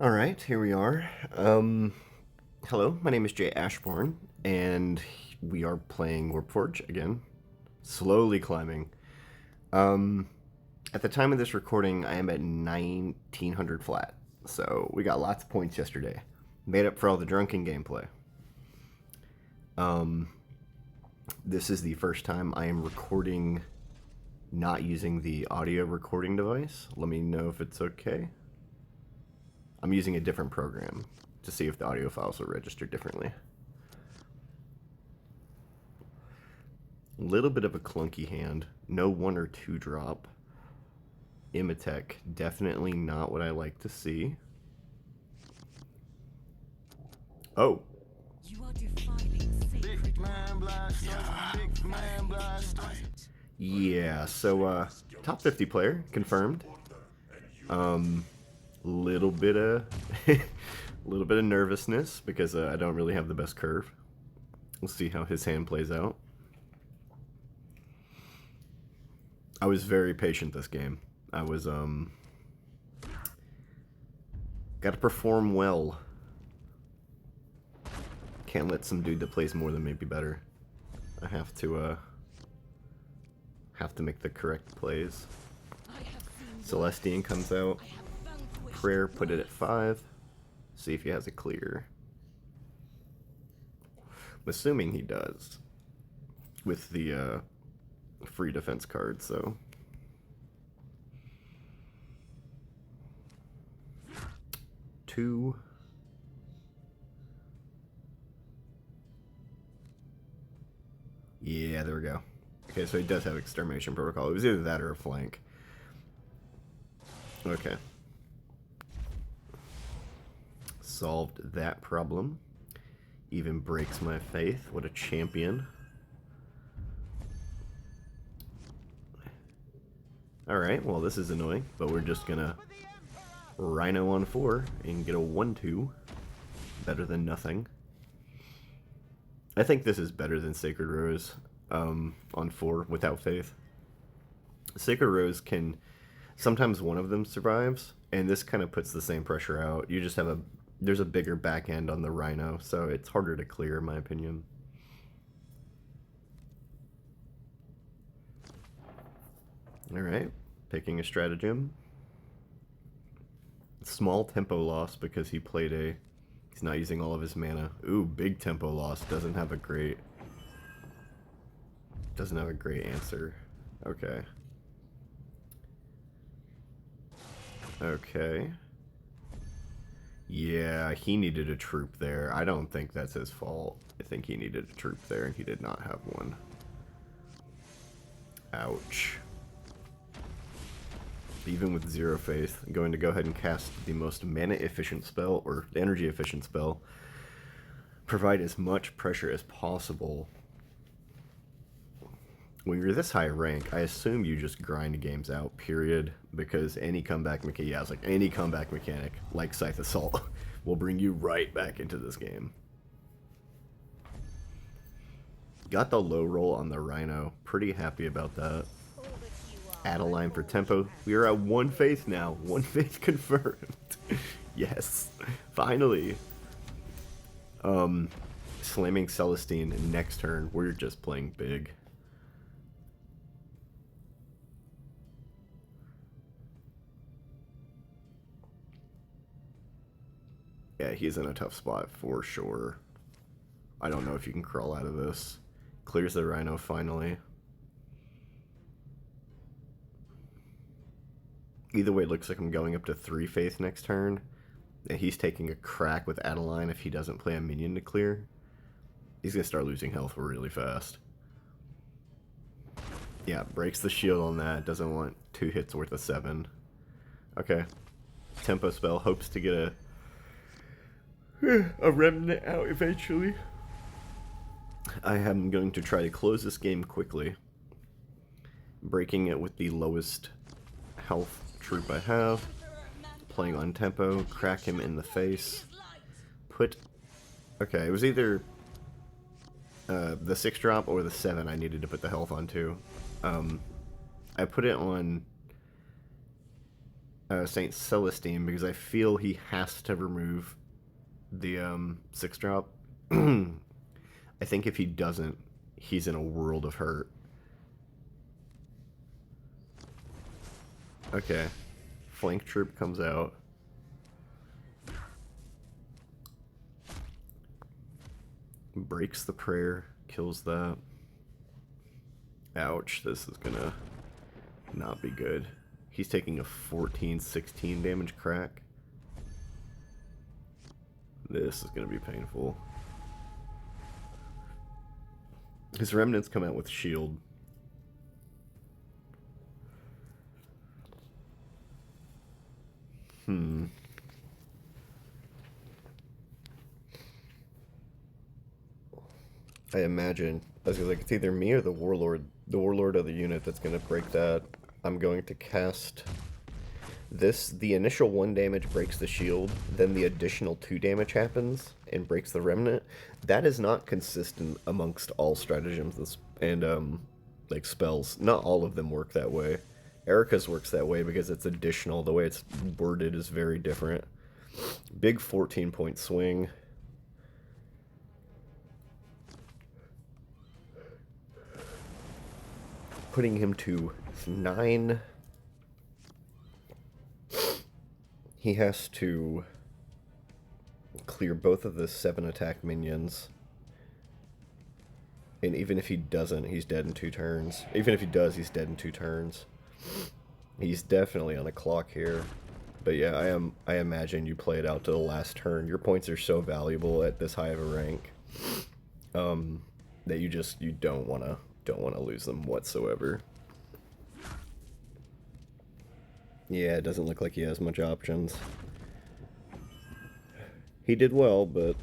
All right, here we are. Hello, my name is Ashborne, and we are playing Warpforge again. Slowly climbing. Um, at the time of this recording, I am at 1900 flat, so we got lots of points yesterday. Made up for all the drunken gameplay. Um, this is the first time I am recording not using the audio recording device. Let me know if it's okay. I'm using a different program to see if the audio files are registered differently. A little bit of a clunky hand. No 1 or 2 drop. Imatech, definitely not what I like to see. Oh. You are defiling sacred Yeah, so top 50 player confirmed. Little bit of little bit of nervousness because I don't really have the best curve. We'll see how his hand plays out. I was very patient this game. I was gotta perform well. Can't let some dude that plays more than me be better. I have to make the correct plays. Celestine comes out. Prayer, put it at 5. See if he has a clear. I'm assuming he does. With the free defense card, so. Two. Yeah, there we go. Okay, so he does have extermination protocol. It was either that or a flank. Okay. Solved that problem. Even breaks my faith. What a champion. Alright, well this is annoying, but we're just gonna Rhino on 4 and get a 1-2. Better than nothing. I think this is better than Sacred Rose on 4 without faith. Sacred Rose can... Sometimes one of them survives, and this kind of puts the same pressure out. You just have a... There's a bigger back end on the Rhino, so it's harder to clear, in my opinion. Alright, picking a stratagem. Small tempo loss because he played a... He's not using all of his mana. Ooh, big tempo loss. Doesn't have a great answer. Okay. Okay. Yeah, he needed a troop there. I don't think that's his fault. I think he needed a troop there, and he did not have one. Ouch. Even with 0 faith, I'm going to go ahead and cast the most mana-efficient spell, or energy-efficient spell. Provide as much pressure as possible. When you're this high rank, I assume you just grind games out, period. Because any comeback mechanic, yeah, it's like any comeback mechanic, like Scythe Assault, will bring you right back into this game. Got the low roll on the Rhino. Pretty happy about that. Add a line for tempo. We are at 1 faith now. 1 faith confirmed. Yes. Finally. Slamming Celestine next turn. We're just playing big. Yeah, he's in a tough spot for sure. I don't know if you can crawl out of this. Clears the Rhino finally. Either way, it looks like I'm going up to 3 faith next turn. And he's taking a crack with Adeline if he doesn't play a minion to clear. He's going to start losing health really fast. Yeah, breaks the shield on that. Doesn't want 2 hits worth of 7. Okay. Tempo spell. Hopes to get a remnant out eventually. I am going to try to close this game quickly. Breaking it with the lowest health troop I have. Playing on tempo. Crack him in the face. Put... Okay, it was either the 6 drop or the 7 I needed to put the health on too. I put it on... Saint Celestine because I feel he has to remove the 6-drop. I think if he doesn't, he's in a world of hurt. Okay. Flank troop comes out. Breaks the prayer. Kills that. Ouch. This is gonna not be good. He's taking a 14-16 damage crack. This is gonna be painful. His remnants come out with shield. I imagine, as like, it's either me or the warlord of the unit that's gonna break that. I'm going to cast this. The initial 1 damage breaks the shield, then the additional 2 damage happens and breaks the remnant. That is not consistent amongst all stratagems and like spells. Not all of them work that way. Erica's works that way because it's additional. The way it's worded is very different. Big 14-point swing. Putting him to 9. He has to clear both of the 7 attack minions. And even if he doesn't, he's dead in 2 turns. Even if he does, he's dead in 2 turns. He's definitely on a clock here. But yeah, I imagine you play it out to the last turn. Your points are so valuable at this high of a rank that you don't want to lose them whatsoever. Yeah, it doesn't look like he has much options. He did well, but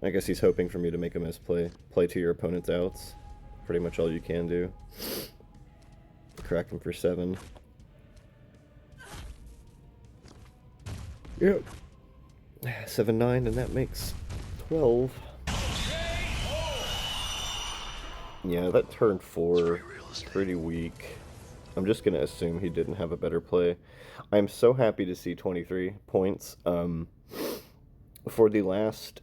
I guess he's hoping for me to make a misplay. Play to your opponent's outs. Pretty much all you can do. Crack him for 7. Yep. 7-9, and that makes 12. Yeah, that turn 4 is pretty weak. I'm just going to assume he didn't have a better play. I'm so happy to see 23 points. For the last,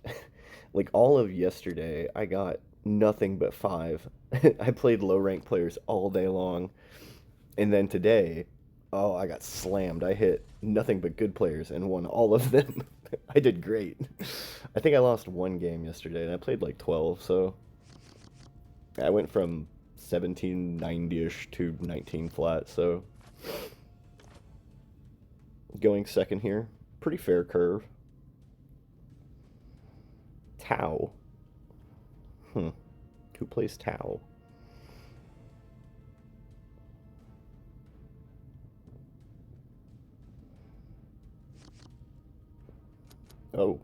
like all of yesterday, I got nothing but 5. I played low rank players all day long. And then today, oh, I got slammed. I hit nothing but good players and won all of them. I did great. I think I lost 1 game yesterday, and I played like 12, so I went from 1790-ish to 19 flat, so going second here. Pretty fair curve. Tau. Who plays Tau? Oh.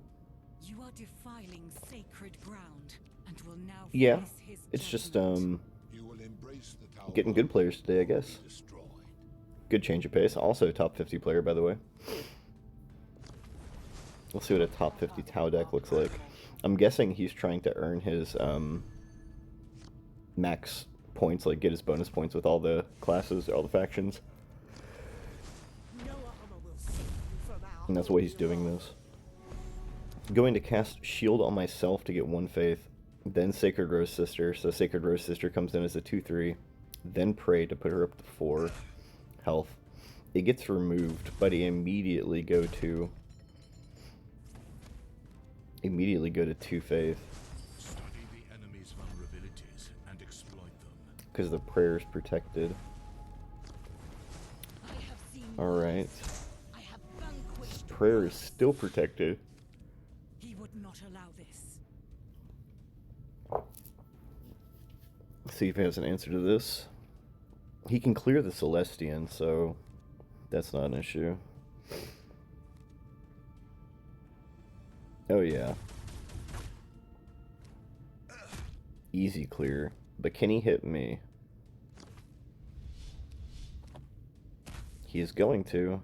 You are defiling sacred ground and will now Yeah. face his It's just judgment. getting good players today, I guess. Good change of pace. Also a top 50 player, by the way. We'll see what a top 50 Tau deck looks like. I'm guessing he's trying to earn his max points, like get his bonus points with all the classes, all the factions. And that's why he's doing this. Going to cast Shield on myself to get 1 faith, then Sacred Rose Sister, so Sacred Rose Sister comes in as a 2/3, then Pray to put her up to 4 health. It gets removed, but I immediately go to 2 faith. Study the enemy's vulnerabilities and exploit them. Because the prayer is protected. Alright. Prayer is still protected. He would not allow this. Let's see if he has an answer to this. He can clear the Celestian, so that's not an issue. Oh yeah. Easy clear. But can he hit me? He is going to.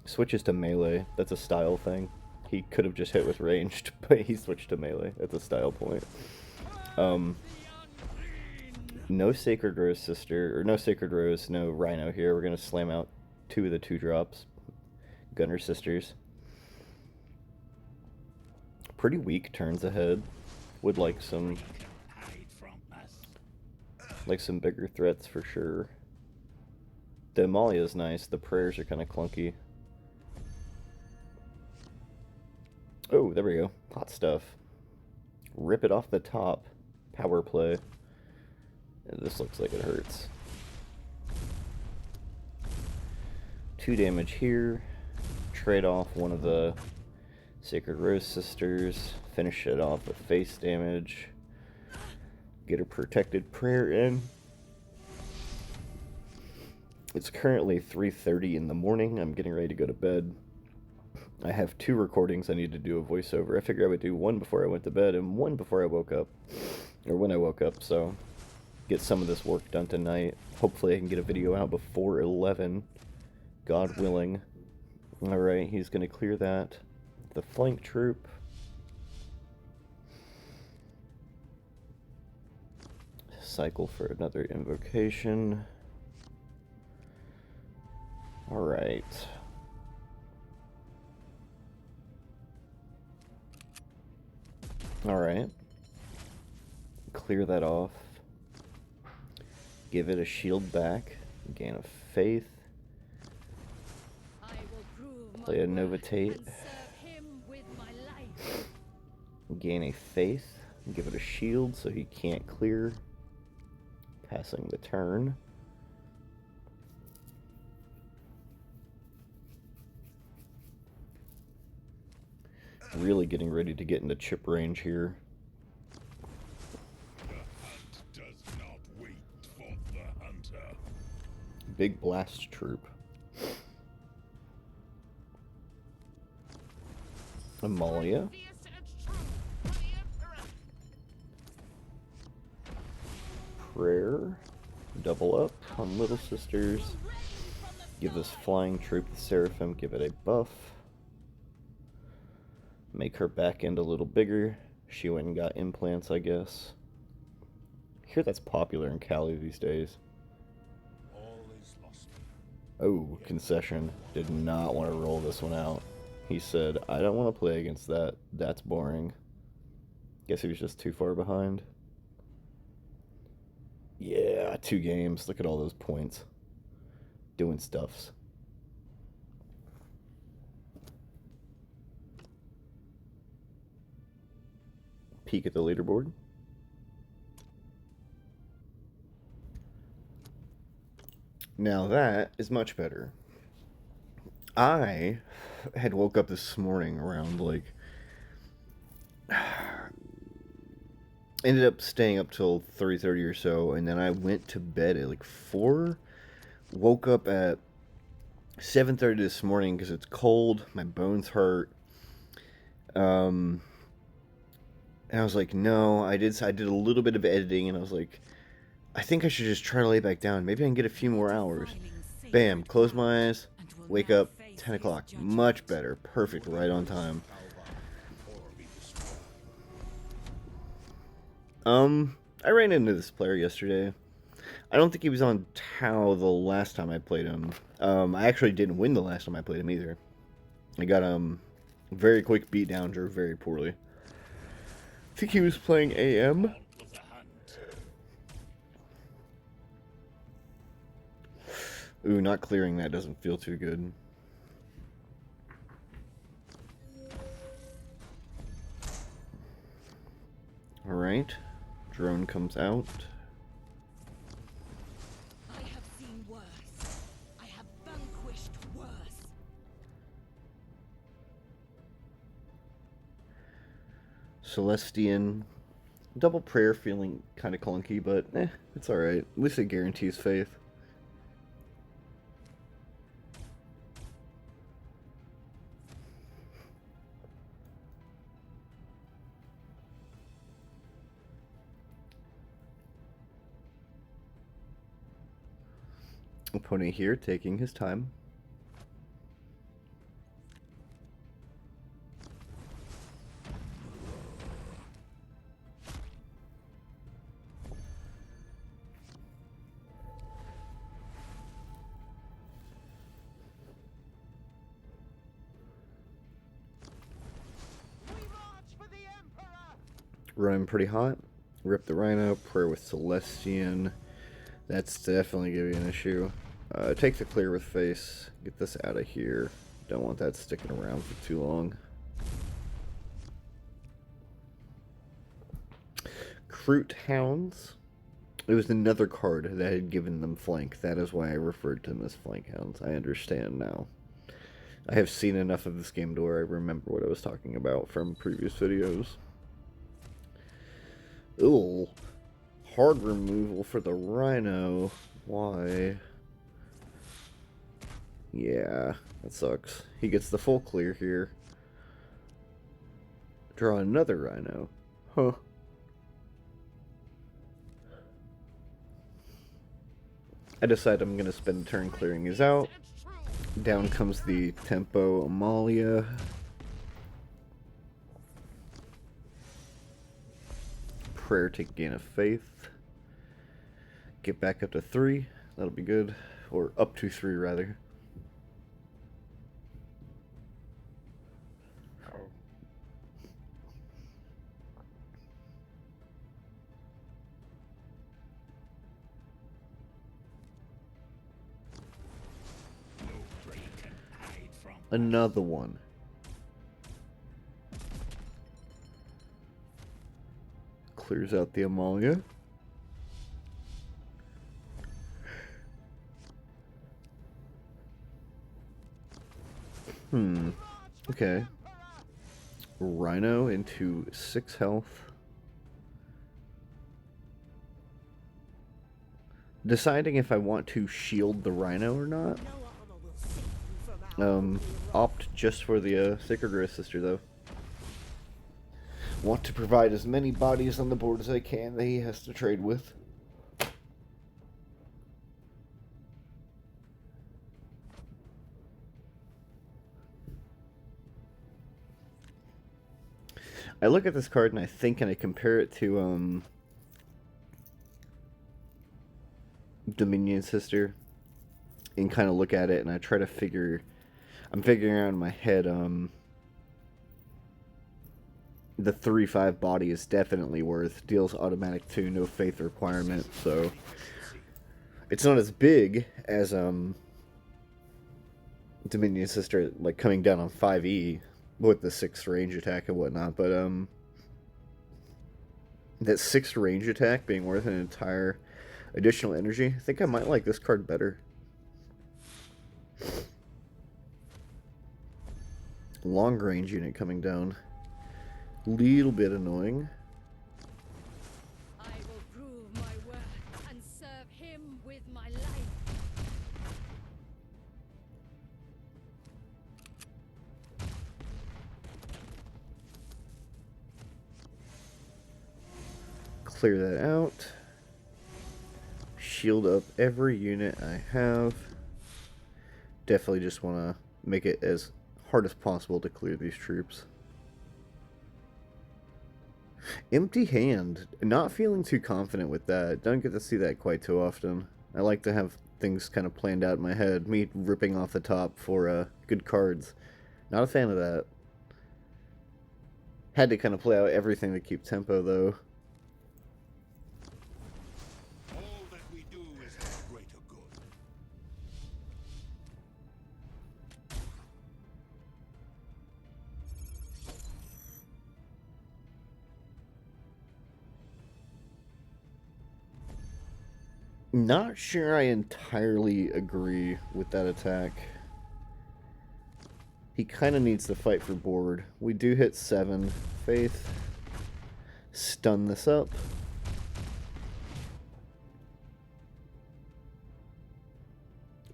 Switches to melee. That's a style thing. He could have just hit with ranged, but he switched to melee. That's a style point. No Sacred Rose Sister, or no Sacred Rose, no Rhino here. We're going to slam out 2 of the 2-drops. Gunner Sisters. Pretty weak turns ahead. Would like some bigger threats for sure. The Amalia is nice. The prayers are kind of clunky. Oh, there we go. Hot stuff. Rip it off the top. Power play. And this looks like it hurts. 2 damage here. Trade off one of the Sacred Rose Sisters. Finish it off with face damage. Get a protected prayer in. It's currently 3:30 in the morning. I'm getting ready to go to bed. I have 2 recordings I need to do a voiceover. I figured I would do 1 before I went to bed and 1 before I woke up. Or when I woke up, so get some of this work done tonight. Hopefully I can get a video out before 11. God willing. Alright, he's going to clear that. The flank troop. Cycle for another invocation. Alright. Alright. Clear that off. Give it a shield back. Gain a faith. Play a Novitate. Gain a faith. Give it a shield so he can't clear. Passing the turn. Really getting ready to get into chip range here. The hunt does not wait for the hunter. Big blast troop. Amalia. Prayer. Double up on Little Sisters. Give this flying troop the Seraphim, give it a buff. Make her back end a little bigger. She went and got implants, I guess. I hear that's popular in Cali these days. Oh, concession. Did not want to roll this one out. He said, I don't want to play against that. That's boring. Guess he was just too far behind. Yeah, 2 games. Look at all those points. Doing stuffs. Peek at the leaderboard. Now that is much better. I had woke up this morning around like... ended up staying up till 3:30 or so, and then I went to bed at like 4. Woke up at 7:30 this morning because it's cold. My bones hurt. And I was like, no, I did a little bit of editing, and I was like, I think I should just try to lay back down. Maybe I can get a few more hours. Bam, close my eyes, wake up, 10 o'clock. Much better. Perfect, right on time. I ran into this player yesterday. I don't think he was on Tau the last time I played him. I actually didn't win the last time I played him either. I got, very quick beatdown, drew very poorly. I think he was playing AM. Ooh, not clearing that doesn't feel too good. Alright. Drone comes out. I have seen worse. I have vanquished worse. Celestian. Double prayer feeling kind of clunky, but it's alright. At least it guarantees faith. Opponent here taking his time. running pretty hot. Rip the Rhino, Prayer with Celestian. That's definitely going to be an issue. Take the clear with face. Get this out of here. Don't want that sticking around for too long. Crute Hounds. It was another card that had given them flank. That is why I referred to them as flank hounds. I understand now. I have seen enough of this game to where I remember what I was talking about from previous videos. Ooh. Hard removal for the Rhino. Why? Yeah, that sucks. He gets the full clear here. Draw another Rhino. Huh. I decide I'm going to spend a turn clearing these out. Down comes the Tempo Amalia. Prayer to gain a faith. Get back up to 3. That'll be good. Or up to 3, rather. Another one. Clears out the Amalia. Okay. Rhino into 6 health. Deciding if I want to shield the Rhino or not. Opt just for the Sacred Growth Sister, though. Want to provide as many bodies on the board as I can that he has to trade with. I look at this card and I think and I compare it to Dominion Sister and kind of look at it and I try to figure... I'm figuring out in my head, the 3/5 body is definitely worth. Deals automatic 2, no faith requirement, so... It's not as big as, Dominion Sister, like, coming down on 5e with the 6th range attack and whatnot, but, that 6th range attack being worth an entire additional energy, I think I might like this card better. Long range unit coming down. Little bit annoying. I will prove my worth and serve him with my life. Clear that out. Shield up every unit I have. Definitely just want to make it as hard as possible to clear these troops. Empty hand. Not feeling too confident with that. Don't get to see that quite too often. I like to have things kind of planned out in my head. Me ripping off the top for good cards. Not a fan of that. Had to kind of play out everything to keep tempo, though. All that we do is for greater good. Not sure I entirely agree with that attack. He kind of needs to fight for board. We do hit 7 faith. Stun this up.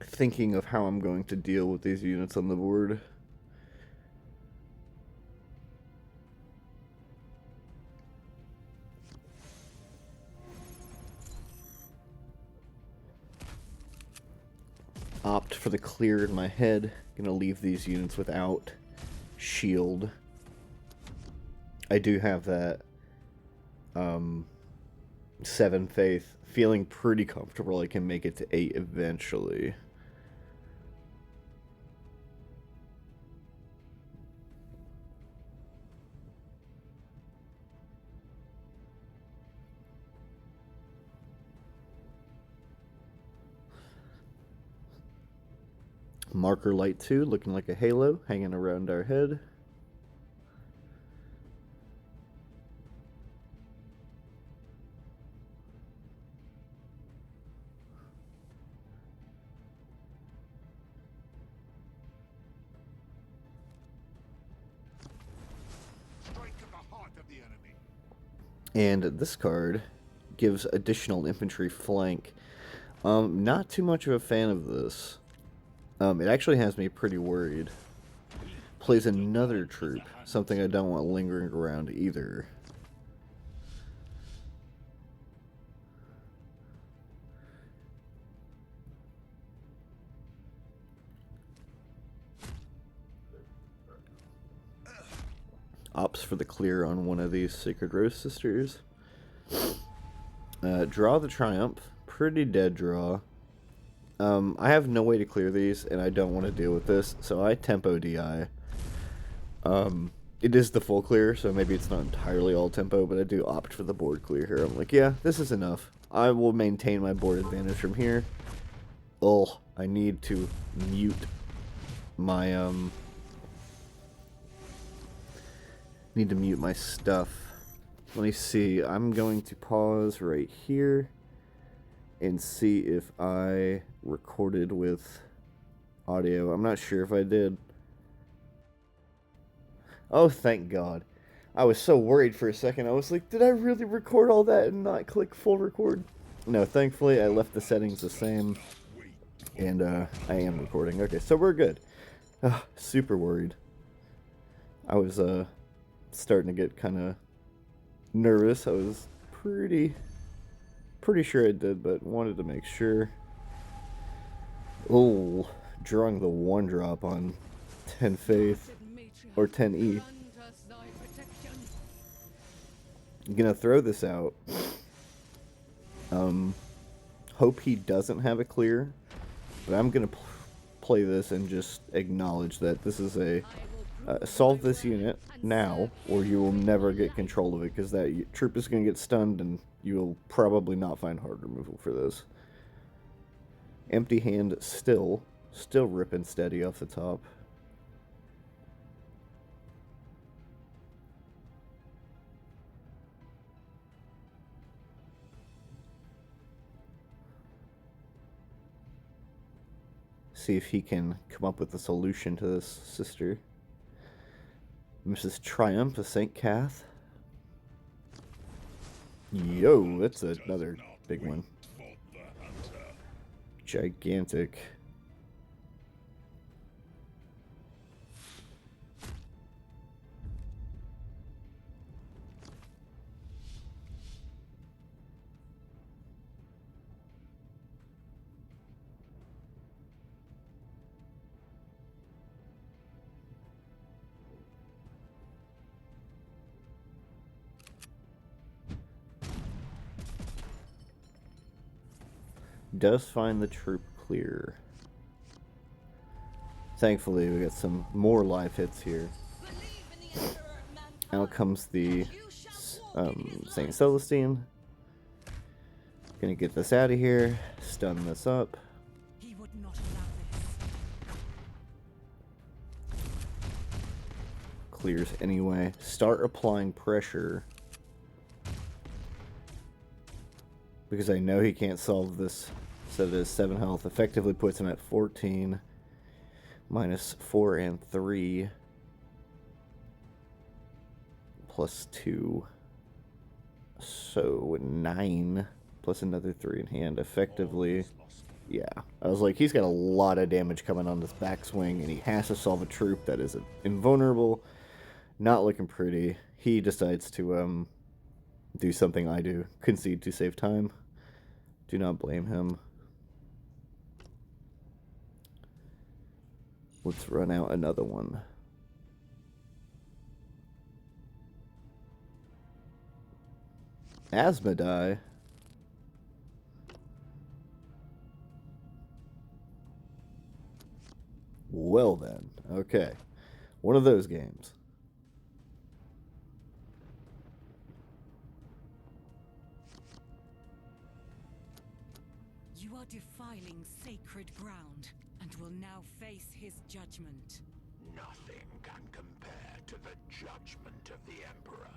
Thinking of how I'm going to deal with these units on the board. Opt for the clear in my head. Gonna leave these units without shield. I do have that 7 faith. Feeling pretty comfortable I can make it to 8 eventually. Marker Light 2, looking like a halo, hanging around our head. Strike at the heart of the enemy. And this card gives additional infantry flank. Not too much of a fan of this. It actually has me pretty worried. Plays another troop, something I don't want lingering around either. Opts for the clear on one of these Sacred Rose Sisters. Draw the Triumph. Pretty dead draw. I have no way to clear these, and I don't want to deal with this, so I tempo DI. It is the full clear, so maybe it's not entirely all tempo, but I do opt for the board clear here. I'm like, yeah, this is enough. I will maintain my board advantage from here. Oh, I need to mute my, need to mute my stuff. Let me see. I'm going to pause right here and see if I recorded with audio. I'm not sure if I did. Oh, thank God. I was so worried for a second. I was like, did I really record all that and not click full record? No, thankfully I left the settings the same. And I am recording. Okay, so we're good. Super worried. I was starting to get kind of nervous. I was pretty sure I did, but wanted to make sure. Oh, drawing the 1-drop on 10 Faith, or 10E. I'm gonna throw this out. Hope he doesn't have a clear, but I'm gonna play this and just acknowledge that this is a solve this unit now, or you will never get control of it, because that troop is gonna get stunned and you will probably not find hard removal for this. Empty hand still ripping steady off the top. See if he can come up with a solution to this sister. Mrs. Triumph of St. Cath. Yo, that's another big one. Gigantic. Does find the troop clear. Thankfully, we got some more live hits here. Out comes the St. Celestine. Gonna get this out of here. Stun this up. He would not allow this. Clears anyway. Start applying pressure. Because I know he can't solve this. So it is 7 health. Effectively puts him at 14. Minus 4 and 3. Plus 2. So 9. Plus another 3 in hand. Effectively, yeah. I was like, he's got a lot of damage coming on this backswing, and he has to solve a troop that is invulnerable. Not looking pretty. He decides to do something I do. Concede to save time. Do not blame him. Let's run out another one. Asmodai. Well then, okay. One of those games. You are defiling sacred ground and will now face his judgment. Nothing can compare to the judgment of the Emperor.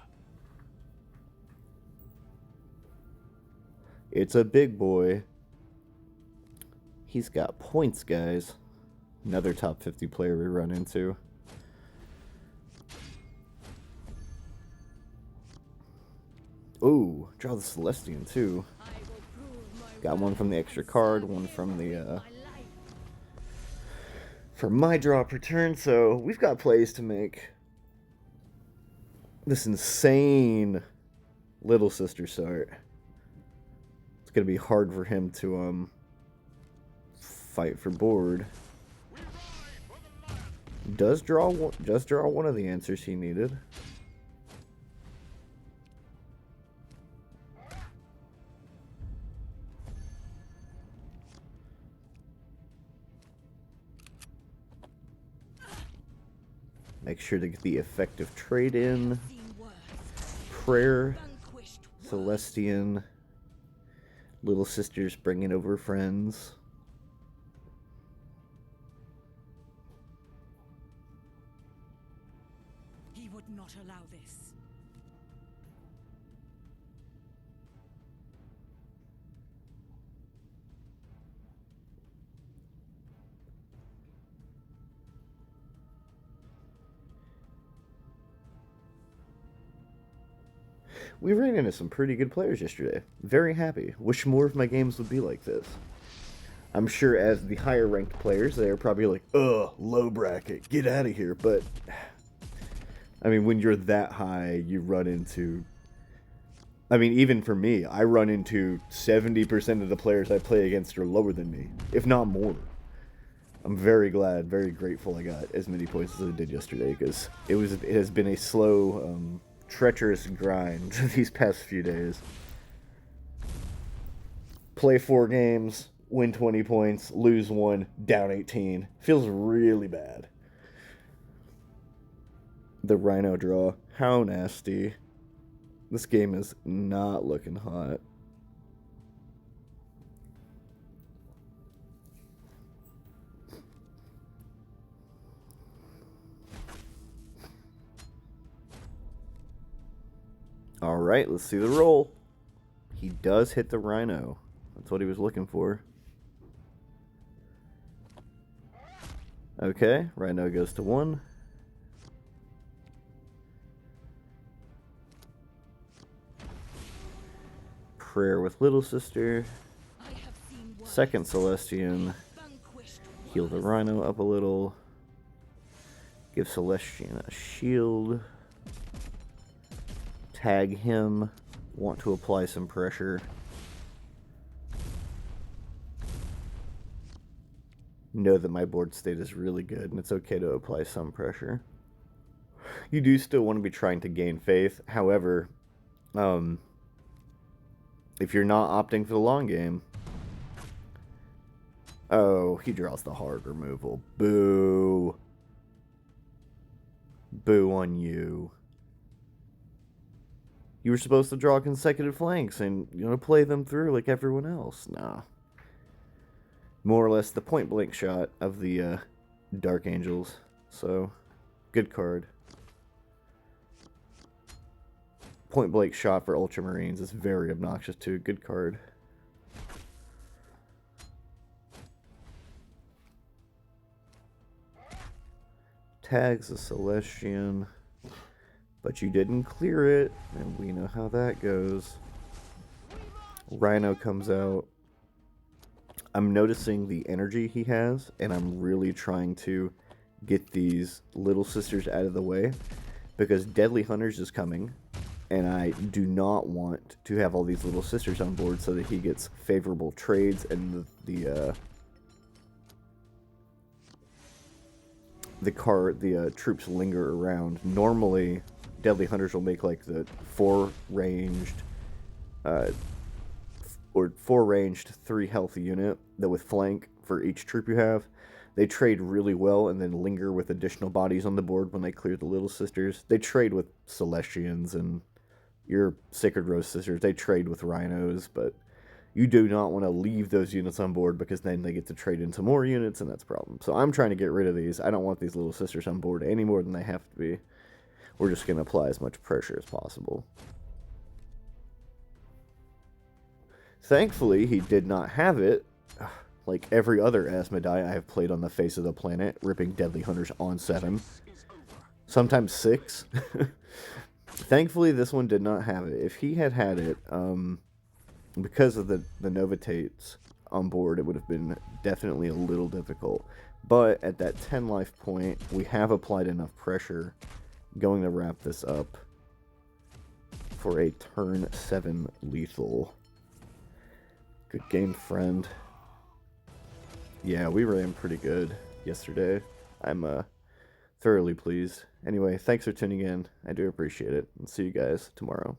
It's a big boy. He's got points, guys. Another top 50 player we run into. Ooh, draw the Celestian too. Got one from the extra card, one from the from my draw per turn, so we've got plays to make. This insane little sister start. It's gonna be hard for him to fight for board. Does draw one of the answers he needed. Make sure to get the effective trade in. Prayer, Celestian, little sisters bringing over friends. He would not allow this. We ran into some pretty good players yesterday. Very happy. Wish more of my games would be like this. I'm sure as the higher ranked players, they are probably like, ugh, low bracket, get out of here. But, I mean, when you're that high, you run into... I mean, even for me, I run into 70% of the players I play against are lower than me, if not more. I'm very glad, very grateful I got as many points as I did yesterday, because it has been a slow... treacherous grind these past few days. Play 4 games, win 20 points, lose 1, down 18. Feels really bad. The Rhino draw. How nasty. This game is not looking hot. Alright, let's see the roll. He does hit the Rhino. That's what he was looking for. Okay, Rhino goes to 1. Prayer with Little Sister. Second Celestian. Heal the Rhino up a little. Give Celestian a shield. Tag him. Want to apply some pressure. Know that my board state is really good and it's okay to apply some pressure. You do still want to be trying to gain faith. However, if you're not opting for the long game... Oh, he draws the hard removal. Boo. Boo on you. You were supposed to draw consecutive flanks and, play them through like everyone else. Nah. More or less the point-blank shot of the Dark Angels. So, good card. Point-blank shot for Ultramarines is very obnoxious too. Good card. Tags a Celestian. But you didn't clear it, and we know how that goes. Rhino comes out. I'm noticing the energy he has, and I'm really trying to get these little sisters out of the way, because Deadly Hunters is coming, and I do not want to have all these little sisters on board so that he gets favorable trades, and the troops linger around. Normally, Deadly Hunters will make like the 4-ranged, 3 health unit that with flank for each troop you have. They trade really well and then linger with additional bodies on the board when they clear the Little Sisters. They trade with Celestians and your Sacred Rose Sisters. They trade with Rhinos, but you do not want to leave those units on board because then they get to trade into more units, and that's a problem. So I'm trying to get rid of these. I don't want these little sisters on board any more than they have to be. We're just going to apply as much pressure as possible. Thankfully, he did not have it. Like every other Asmodai I have played on the face of the planet, ripping Deadly Hunters on 7. Sometimes 6. Thankfully, this one did not have it. If he had had it, because of the Novitates on board, it would have been definitely a little difficult. But at that 10 life point, we have applied enough pressure. Going to wrap this up for a turn 7 lethal. Good game, friend. Yeah, we ran pretty good yesterday. I'm thoroughly pleased. Anyway, thanks for tuning in. I do appreciate it. And see you guys tomorrow.